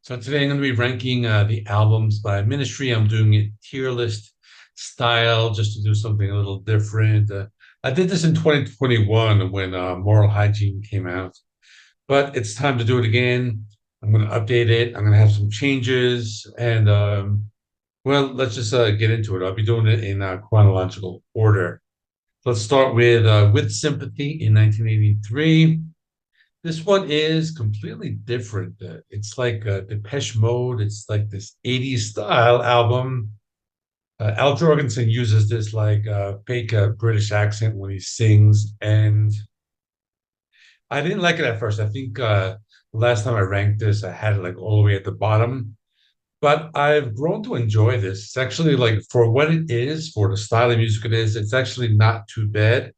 So today I'm going to be ranking the albums by ministry. I'm doing it tier list style just to do something a little different. I did this in 2021 when Moral Hygiene came out, but it's time to do it again. I'm going to update it. I'm going to have some changes, and well, let's just get into it. I'll be doing it in chronological order. Let's start with Sympathy in 1983. This one is completely different. It's like Depeche Mode. It's like this 80s style album. Al Jorgensen uses this like fake British accent when he sings, and I didn't like it at first. I think last time I ranked this, I had it like all the way at the bottom, but I've grown to enjoy this. It's actually like for what it is, for the style of music it is, it's actually not too bad.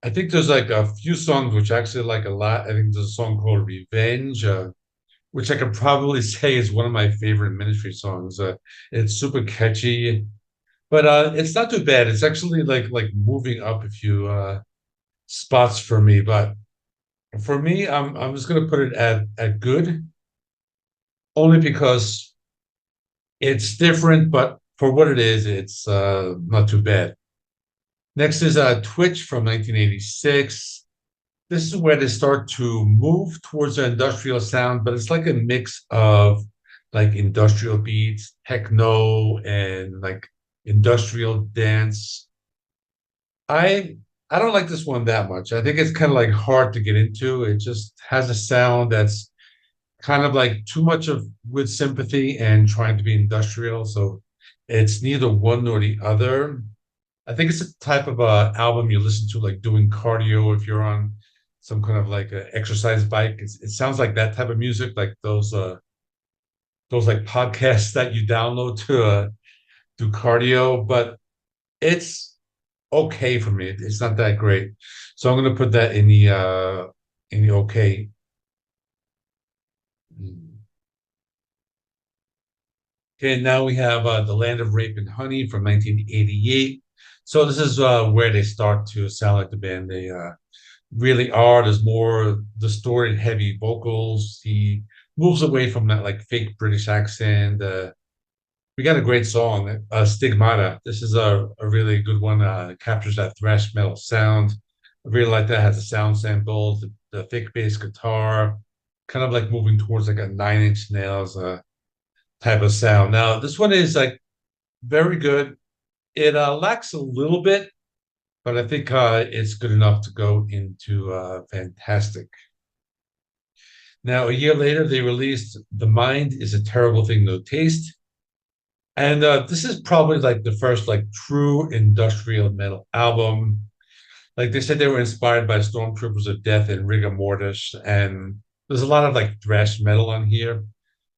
I think there's like a few songs which I actually like a lot. I think there's a song called Revenge, which I could probably say is one of my favorite ministry songs. It's super catchy, but it's not too bad. It's actually like moving up a few spots for me. But for me, I'm just gonna put it at good, only because it's different, but for what it is, it's not too bad. Next is Twitch from 1986. This is where they start to move towards the industrial sound, but it's like a mix of like industrial beats, techno, and like industrial dance. I I don't like this one that much. I think it's kind of like hard to get into. It just has a sound that's kind of like too much of with sympathy and trying to be industrial. So it's neither one nor the other. I think it's a type of album you listen to like doing cardio if you're on some kind of like a exercise bike. It sounds like that type of music, like those like podcasts that you download to do cardio. But it's okay for me. It's not that great, so I'm gonna put that in the okay. Okay, now we have The Land of Rape and Honey from 1988. So this is where they start to sound like the band they really are. There's more distorted, heavy vocals. He moves away from that like fake British accent. We got a great song, Stigmata. This is a really good one. Captures that thrash metal sound. I really like that. Has the sound samples, the thick bass guitar, kind of like moving towards like a Nine Inch Nails type of sound. Now this one is like very good. It lacks a little bit, but I think it's good enough to go into fantastic. Now, a year later, they released The Mind is a Terrible Thing to Taste. And this is probably like the first like true industrial metal album. Like they said they were inspired by Stormtroopers of Death and Rigor Mortis. And there's a lot of like thrash metal on here.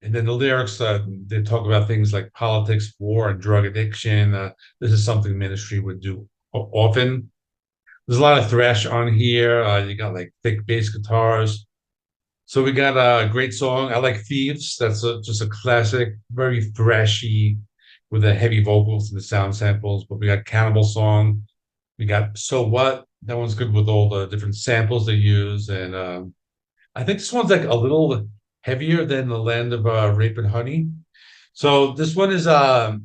And then the lyrics, they talk about things like politics, war, and drug addiction. This is something ministry would do often. There's a lot of thrash on here. You got like thick bass guitars. So we got a great song. I like Thieves. That's just a classic, very thrashy with the heavy vocals and the sound samples. But we got Cannibal Song. We got So What. That one's good with all the different samples they use. And I think this one's like a little heavier than The Land of Rape and Honey. So this one is I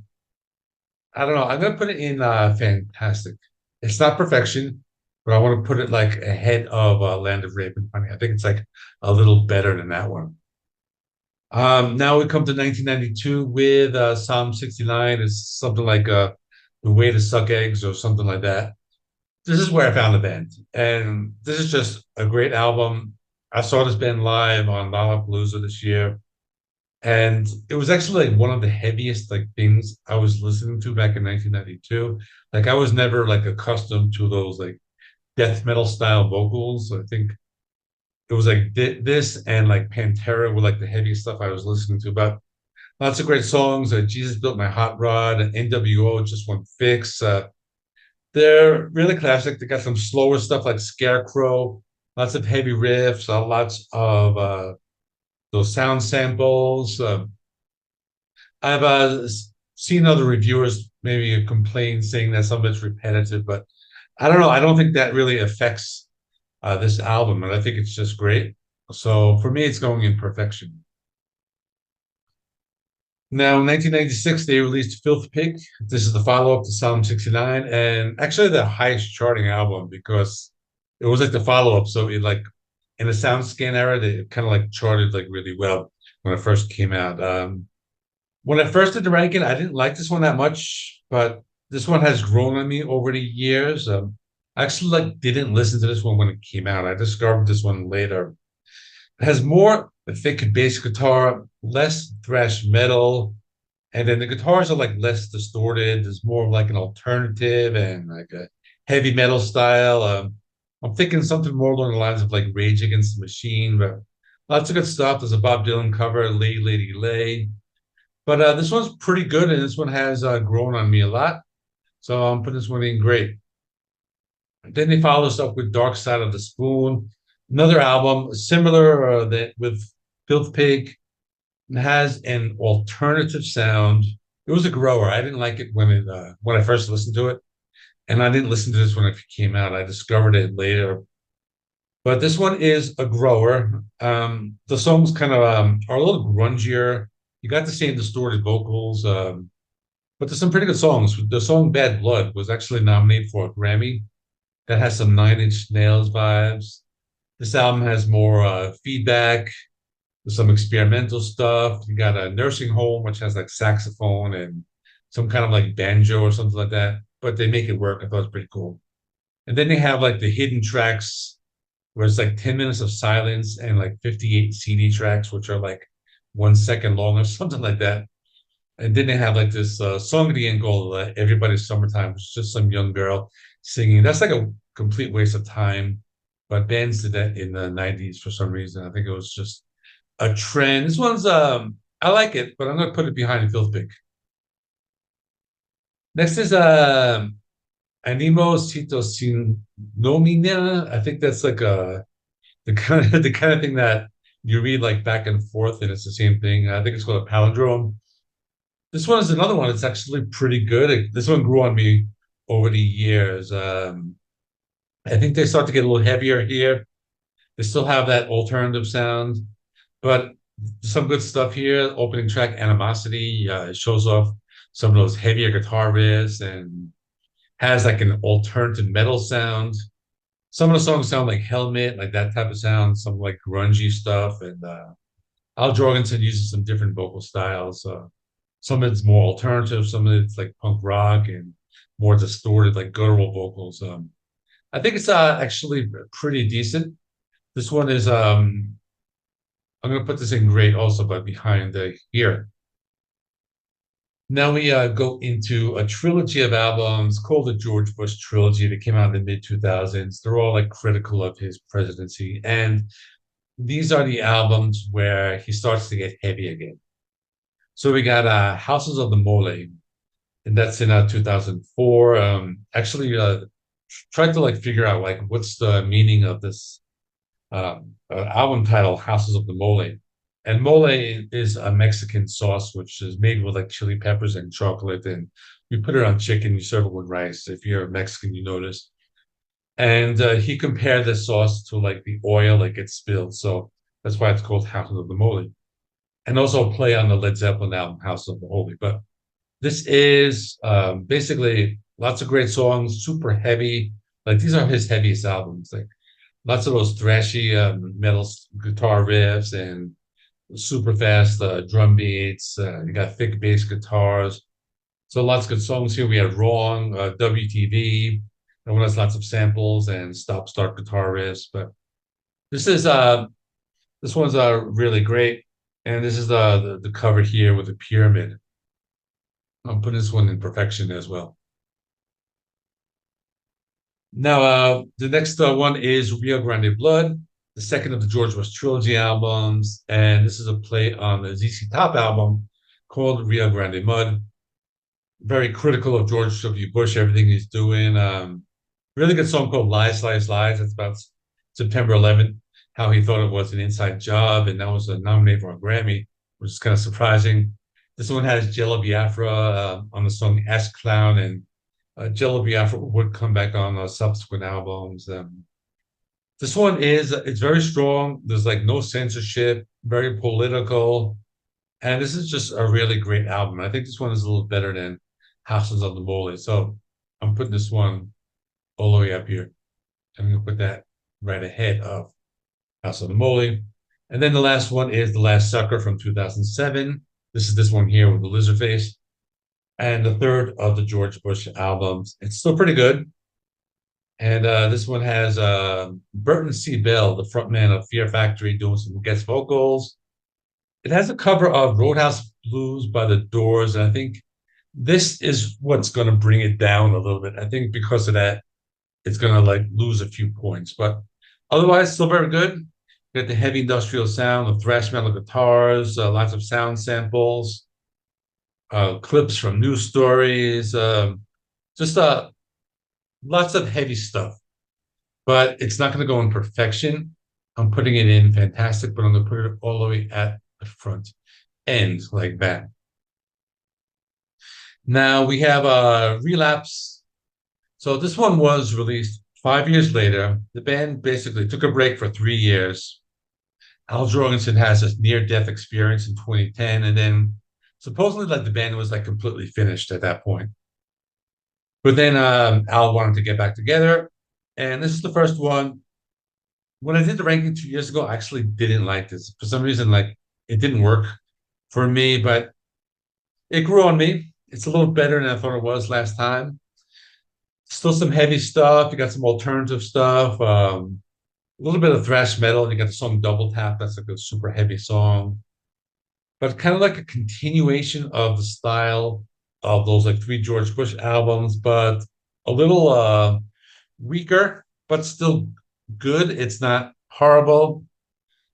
don't know. I'm gonna put it in fantastic. It's not perfection, but I want to put it like ahead of Land of Rape and Honey. I think it's like a little better than that one. Now we come to 1992 with Psalm 69. It's something like The Way to Suck Eggs or something like that. This is where I found the band, and this is just a great album. I saw this band live on Lollapalooza this year, and it was actually like one of the heaviest like things I was listening to back in 1992. Like I was never like accustomed to those like death metal style vocals. I think it was like this and like Pantera were like the heavy stuff I was listening to. But lots of great songs. Jesus Built My Hot Rod, and NWO Just One Fix. They're really classic. They got some slower stuff like Scarecrow, lots of heavy riffs, lots of those sound samples. I've seen other reviewers maybe complain saying that some of it's repetitive, but I don't know. I don't think that really affects this album, and I think it's just great. So for me, it's going in perfection. Now, in 1996, they released Filth Pig. This is the follow-up to Psalm 69, and actually the highest charting album because it was like the follow-up. So it like in the SoundScan era, they kind of like charted like really well when it first came out. When I first did the ranking, I didn't like this one that much, but this one has grown on me over the years. I actually like didn't listen to this one when it came out. I discovered this one later. It has more thick bass guitar, less thrash metal, and then the guitars are like less distorted. There's more of like an alternative and like a heavy metal style. I'm thinking something more along the lines of like Rage Against the Machine, but lots of good stuff. There's a Bob Dylan cover, Lay Lady Lay. But this one's pretty good, and this one has grown on me a lot. So I'm putting this one in great. Then they follow us up with Dark Side of the Spoon, another album similar that with Filth Pig. It has an alternative sound. It was a grower. I didn't like it when I first listened to it, and I didn't listen to this when it came out. I discovered it later. But this one is a grower. The songs kind of are a little grungier. You got the same distorted vocals, but there's some pretty good songs. The song "Bad Blood" was actually nominated for a Grammy. That has some Nine Inch Nails vibes. This album has more feedback, some experimental stuff. You got a nursing home, which has like saxophone and some kind of like banjo or something like that. But they make it work. I thought it was pretty cool. And then they have like the hidden tracks, where it's like 10 minutes of silence and like 58 CD tracks, which are like 1 second long or something like that. And then they have like this song at the end called Everybody's Summertime, which is just some young girl singing. That's like a complete waste of time. But bands did that in the 90s for some reason. I think it was just a trend. This one's I like it, but I'm gonna put it behind the Filth Pig. Next is Animositisomina. I think that's like the kind of thing that you read like back and forth, and it's the same thing. I think it's called a palindrome. This one is another one. It's actually pretty good. This one grew on me over the years. I think they start to get a little heavier here. They still have that alternative sound, but some good stuff here. Opening track Animosity shows off some of those heavier guitar riffs and has like an alternative metal sound. Some of the songs sound like Helmet, like that type of sound, some like grungy stuff. And Al Jorgensen uses some different vocal styles. Some of it's more alternative, some of it's like punk rock and more distorted, like guttural vocals. I think it's actually pretty decent. This one is I'm gonna put this in great also, but behind the here. Now we go into a trilogy of albums called the George Bush trilogy that came out in the mid 2000s. They're all like critical of his presidency, and these are the albums where he starts to get heavy again. So we got Houses of the Molé, and that's in 2004. Actually, tried to like figure out like what's the meaning of this album title, Houses of the Molé. And mole is a Mexican sauce which is made with like chili peppers and chocolate, and you put it on chicken, you serve it with rice. If you're a Mexican, you notice. And he compared the sauce to like the oil that gets spilled, so that's why it's called House of the Mole. And also play on the Led Zeppelin album House of the Holy. But this is basically lots of great songs, super heavy. Like these are his heaviest albums. Like lots of those thrashy metal guitar riffs and super fast drum beats. You got thick bass guitars. So lots of good songs here. We had Wrong, WTV. That one has lots of samples and stop start guitar riffs. But this is this one's really great. And this is the cover here with the pyramid. I'm putting this one in perfection as well. Now the next one is Rio Grande Blood, the second of the George Bush trilogy albums, and this is a play on the ZZ Top album called Rio Grande Mud. Very critical of George W. Bush, everything he's doing. Really good song called Lies, Lies, Lies. That's about September 11th, how he thought it was an inside job, and that was nominated for a Grammy, which is kind of surprising. This one has Jello Biafra on the song Ask Clown, and Jello Biafra would come back on subsequent albums. This one is it's very strong. There's like no censorship, very political. And this is just a really great album. I think this one is a little better than Houses of the Molé. So I'm putting this one all the way up here. I'm going to put that right ahead of House of the Molé. And then the last one is The Last Sucker from 2007. This is this one here with the lizard face. And the third of the George Bush albums. It's still pretty good. And this one has Burton C. Bell, the frontman of Fear Factory, doing some guest vocals. It has a cover of Roadhouse Blues by the Doors. And I think this is what's going to bring it down a little bit. I think because of that, it's going to like lose a few points. But otherwise, still very good. You got the heavy industrial sound of thrash metal guitars, lots of sound samples, clips from news stories, just lots of heavy stuff. But it's not going to go in perfection. I'm putting it in fantastic, but I'm going to put it all the way at the front end like that. Now we have Relapse. So this one was released 5 years later. The band basically took a break for 3 years. Al Jorgensen has a near-death experience in 2010, and then supposedly like the band was like completely finished at that point. But then Al wanted to get back together, and this is the first one. When I did the ranking 2 years ago, I actually didn't like this. For some reason, like it didn't work for me, but it grew on me. It's a little better than I thought it was last time. Still some heavy stuff. You got some alternative stuff. A little bit of thrash metal. You got the song Double Tap. That's like a super heavy song. But kind of like a continuation of the style of those like three George Bush albums, but a little weaker, but still good. It's not horrible.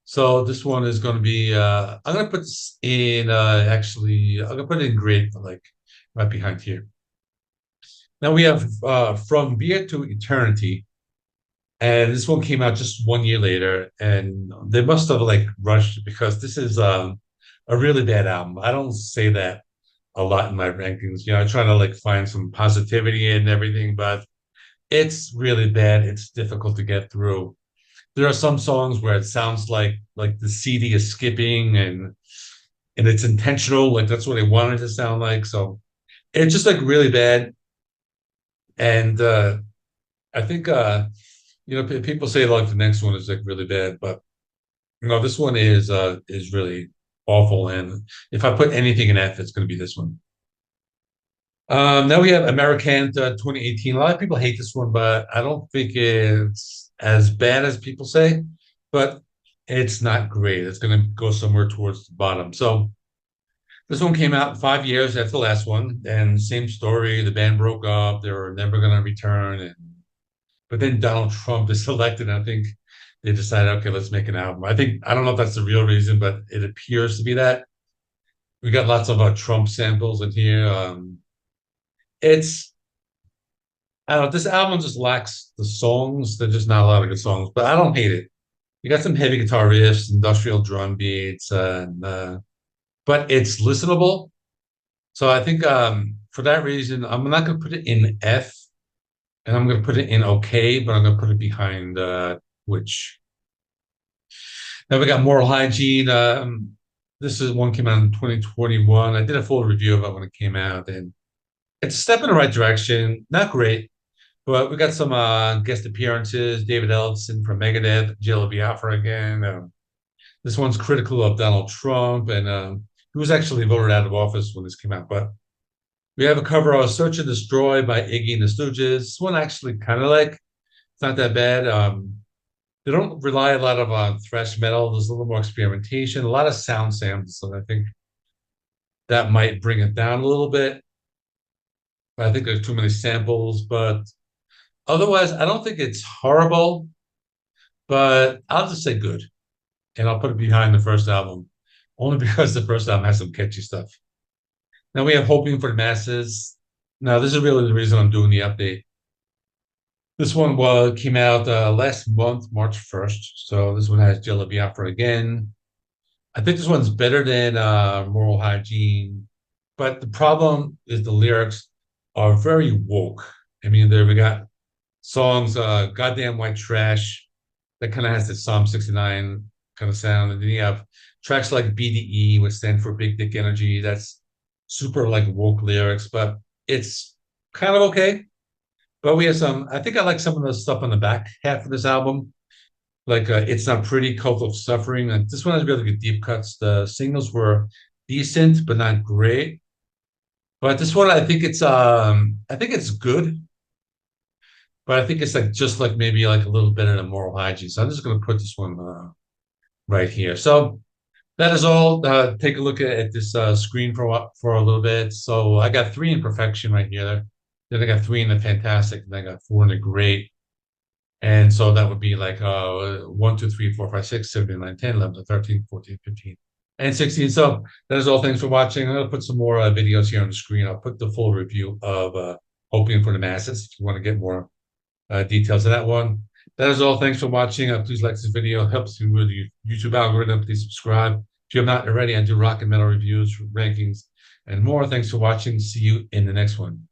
So this one is going to be, I'm going to put this in, actually, I'm going to put it in grade, like right behind here. Now we have From Beer to Eternity. And this one came out just 1 year later. And they must have like rushed because this is a really bad album. I don't say that a lot in my rankings. You know, I try to like find some positivity and everything, but it's really bad. It's difficult to get through. There are some songs where it sounds like the CD is skipping and it's intentional, like that's what they wanted to sound like. So it's just like really bad. And I think you know, people say like the next one is like really bad, but you know, this one is really awful. And if I put anything in F, it's going to be this one. Now we have AmeriKKKant 2018. A lot of people hate this one, but I don't think it's as bad as people say, but it's not great. It's going to go somewhere towards the bottom. So this one came out 5 years after the last one, and same story. The band broke up. They were never going to return. But then Donald Trump is elected. And I think they decided, okay, let's make an album. I don't know if that's the real reason, but it appears to be that. We got lots of Trump samples in here. It's I don't know. This album just lacks the songs. There's just not a lot of good songs, but I don't hate it. You got some heavy guitar riffs, industrial drum beats, but it's listenable. So I think for that reason, I'm not going to put it in F, and I'm going to put it in OK, but I'm going to put it behind which. Now we got Moral Hygiene. This is one came out in 2021. I did a full review of it when it came out, and it's a step in the right direction. Not great, but we got some guest appearances. David Ellefson from Megadeth, Jello Biafra again. This one's critical of Donald Trump, and he was actually voted out of office when this came out. But we have a cover of Search and Destroy by Iggy and the Stooges. This one actually kind of like, it's not that bad. They don't rely a lot of thrash metal. There's a little more experimentation, a lot of sound samples. So I think that might bring it down a little bit. I think there's too many samples, but otherwise, I don't think it's horrible, but I'll just say good. And I'll put it behind the first album, only because the first album has some catchy stuff. Now we have Hopiumforthemasses. Now, this is really the reason I'm doing the update. This one came out last month, March 1st. So this one has Jello Biafra again. I think this one's better than Moral Hygiene, but the problem is the lyrics are very woke. I mean, there we got songs, Goddamn White Trash, that kind of has the Psalm 69 kind of sound. And then you have tracks like BDE, which stand for Big Dick Energy. That's super like woke lyrics, but it's kind of okay. But we have some, I think I like some of the stuff on the back half of this album. Like It's Not Pretty, Cult of Suffering. And this one has really good deep cuts. The singles were decent, but not great. But this one, I think it's good, but I think it's like just like maybe like a little bit of a Moral Hygiene. So I'm just gonna put this one right here. So that is all. Take a look at this screen for a little bit. So I got 3 in perfection right here. Then I got 3 in the fantastic, and I got 4 in the great. And so that would be like 1, 2, 3, 4, 5, 6, 7, 8, 9, 10, 11, 13, 14, 15, and 16. So that is all. Thanks for watching. I'm going to put some more videos here on the screen. I'll put the full review of Hopium for the Masses if you want to get more details of that one. That is all. Thanks for watching. Please like this video. It helps you with the YouTube algorithm. Please subscribe. If you have not already, I do rock and metal reviews, rankings, and more. Thanks for watching. See you in the next one.